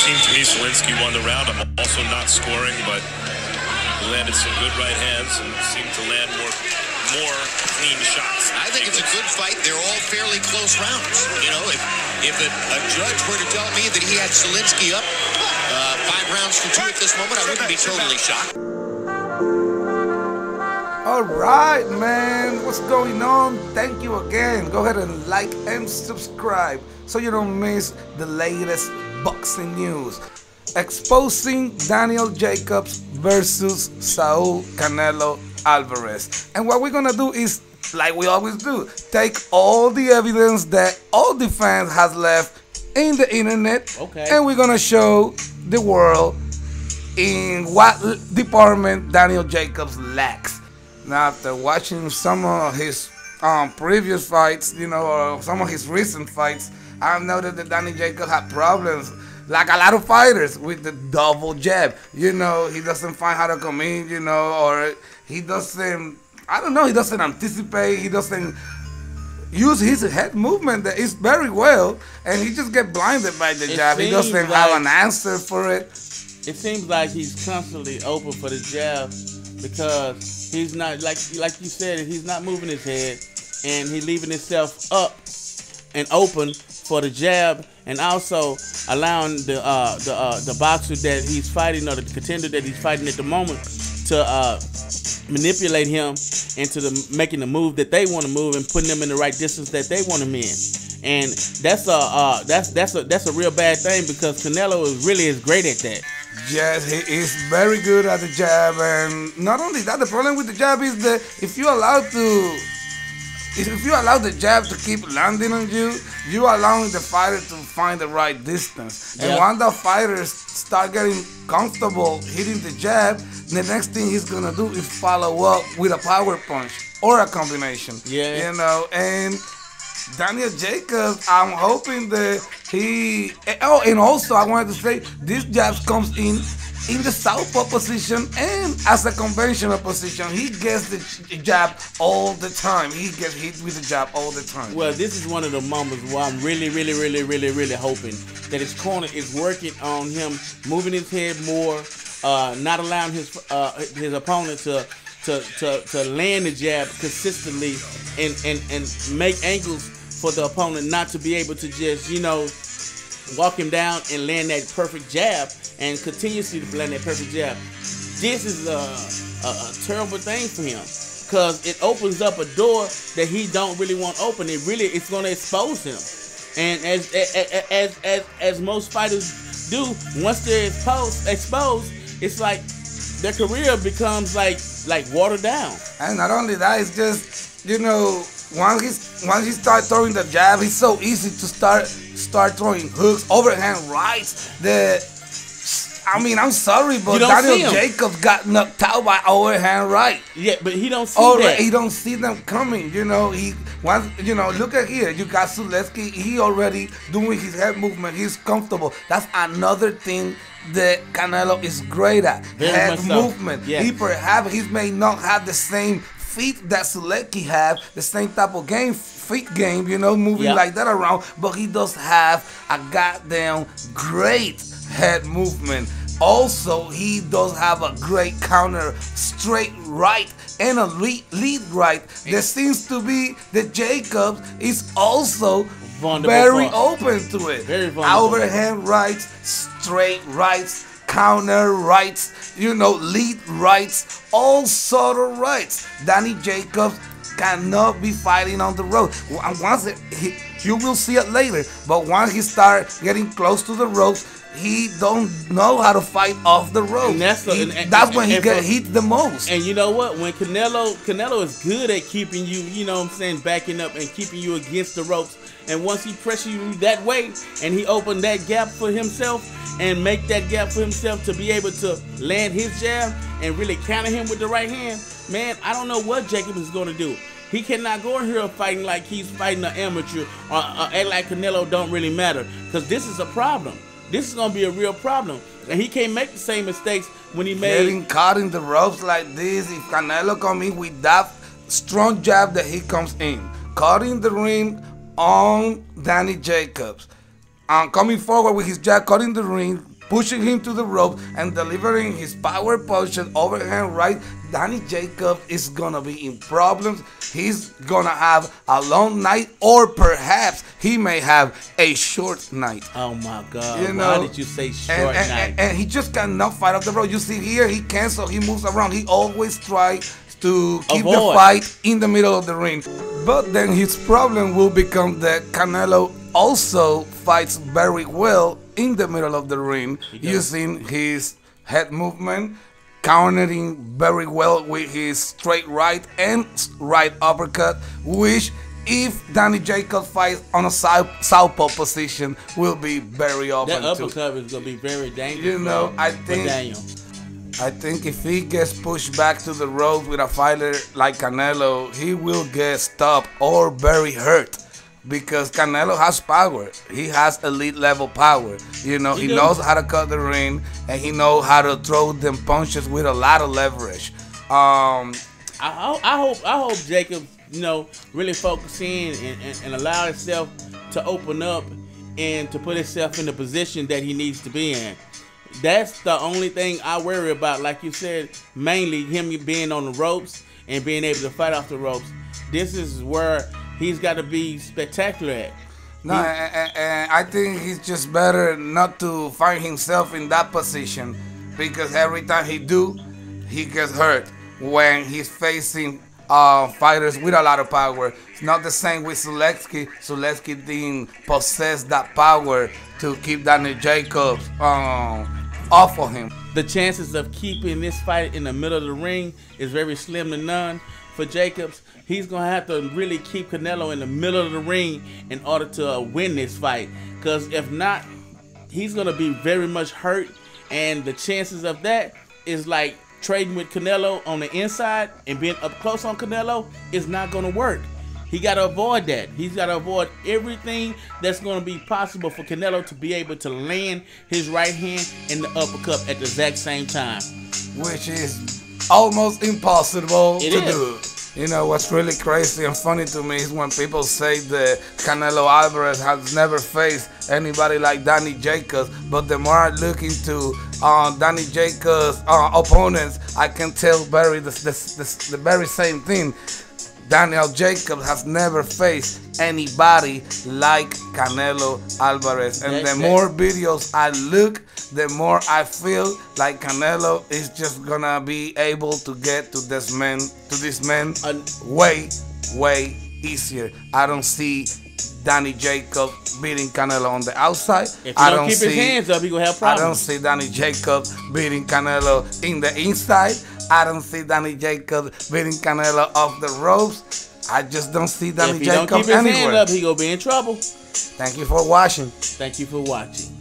seemed to me Solinsky won the round. I'm also not scoring, but he landed some good right hands and seemed to land more clean shots. I think it's a good fight. They're all fairly close rounds. You know, if a judge were to tell me that he had Solinsky up 5 rounds to 2 at this moment, I wouldn't be totally shocked. All right, man, what's going on? Thank you again. Go ahead and like and subscribe so you don't miss the latest boxing news. Exposing Daniel Jacobs versus Saul Canelo Alvarez. And what we're gonna do is, like we always do, take all the evidence that all the fans has left in the internet, and we're gonna show the world in what department Daniel Jacobs lacks. Now, after watching some of his previous fights, you know, or some of his recent fights, I've noted that Danny Jacobs had problems, like a lot of fighters, with the double jab. You know, he doesn't find how to come in, you know, or he doesn't, I don't know, he doesn't anticipate, he doesn't use his head movement that is very well, and he just get blinded by the jab. He doesn't have an answer for it. It seems like he's constantly open for the jab because he's not, like you said, he's not moving his head, and he's leaving himself up and open for the jab, and also allowing the boxer that he's fighting, or the contender that he's fighting at the moment, to manipulate him into making the move that they want to move and putting them in the right distance that they want him in. And that's a real bad thing, because Canelo is great at that. Yes, he is very good at the jab, and not only that, the problem with the jab is that if you allow the jab to keep landing on you, you're allowing the fighter to find the right distance. And once the fighters start getting comfortable hitting the jab, the next thing he's gonna do is follow up with a power punch or a combination. You know, and Daniel Jacobs, I'm hoping that he. Oh, and also I wanted to say this jab comes in the southpaw position and as a conventional position. He gets the jab all the time. He gets hit with the jab all the time. Well, this is one of the moments where I'm really hoping that his corner is working on him, moving his head more, not allowing his opponent to land the jab consistently, and make angles for the opponent not to be able to just, you know, walk him down and land that perfect jab and continuously to land that perfect jab. This is a terrible thing for him, because it opens up a door that he don't really want open. It's going to expose him. And as most fighters do, once they're exposed, it's like their career becomes like watered down. And not only that, it's just, you know, once he starts throwing the jab, it's so easy to start throwing hooks, overhand rights. I mean, I'm sorry, but Daniel Jacobs got knocked out by overhand right. Yeah, but he don't see that. He don't see them coming. You know, look at here. You got Solinsky. He already doing his head movement. He's comfortable. That's another thing that Canelo is great at. Head movement. Yeah. He may not have the same feet that Solinsky have, the same type of feet game, you know, moving like that around, but he does have a goddamn great head movement. Also, he does have a great counter straight right and a lead right. There seems to be that Jacobs is also very open to it. Overhand rights, straight rights, counter rights, you know, lead rights, all sort of rights. Danny Jacobs cannot be fighting on the road. You will see it later, but once he starts getting close to the ropes, he don't know how to fight off the rope. That's when he get hit the most. And you know what? When Canelo is good at keeping you, you know what I'm saying, backing up and keeping you against the ropes. And once he pressures you that way, and he opened that gap for himself and make that gap for himself to be able to land his jab and really counter him with the right hand, man, I don't know what Jacob is going to do. He cannot go in here fighting like he's fighting an amateur, or act like Canelo don't really matter, because this is a problem. This is going to be a real problem. And he can't make the same mistakes when he made... Getting caught in the ropes like this, if Canelo come in with that strong jab that he comes in, caught in the ring on Danny Jacobs, coming forward with his jab, caught in the ring, pushing him to the rope and delivering his power punches overhand right, Danny Jacobs is gonna be in problems. He's gonna have a long night, or perhaps he may have a short night. Oh my God! You know, why did you say short night? And he just cannot fight off the rope. You see here, he cancels. He moves around. He always tries to keep the fight in the middle of the ring. But then his problem will become that Canelo also fights very well in the middle of the ring, using his head movement, countering very well with his straight right and right uppercut, which if Danny Jacobs fights on a southpaw position will be very often that uppercut is going to be very dangerous. You know, I think if he gets pushed back to the ropes with a fighter like Canelo, he will get stopped or very hurt. Because Canelo has power. He has elite level power. You know, he knows how to cut the ring, and he knows how to throw them punches with a lot of leverage. I hope Jacob, you know, really focus in and allow himself to open up and to put himself in the position that he needs to be in. That's the only thing I worry about. Like you said, mainly him being on the ropes and being able to fight off the ropes. This is where he's got to be spectacular at. No, and I think he's just better not to find himself in that position, because every time he gets hurt when he's facing fighters with a lot of power. It's not the same with Zaleski. Zaleski didn't possess that power to keep Danny Jacobs off of him. The chances of keeping this fight in the middle of the ring is very slim to none for Jacobs. He's going to have to really keep Canelo in the middle of the ring in order to win this fight. Because if not, he's going to be very much hurt. And the chances of that is like trading with Canelo on the inside and being up close on Canelo is not going to work. He got to avoid that. He's got to avoid everything that's going to be possible for Canelo to be able to land his right hand and the uppercut at the exact same time. Which is almost impossible to do. You know, what's really crazy and funny to me is when people say that Canelo Alvarez has never faced anybody like Danny Jacobs, but the more I look into Danny Jacobs' opponents, I can tell the very same thing. Daniel Jacobs has never faced anybody like Canelo Alvarez. And the more videos I look, the more I feel like Canelo is just gonna be able to get to this man way easier. I don't see Danny Jacobs beating Canelo on the outside. If he don't keep his hands up, he gonna have problems. I don't see Danny Jacobs beating Canelo in the inside. I don't see Danny Jacobs beating Canelo off the ropes. I just don't see Danny Jacobs anywhere. If he don't keep his hands up, he gonna be in trouble. Thank you for watching. Thank you for watching.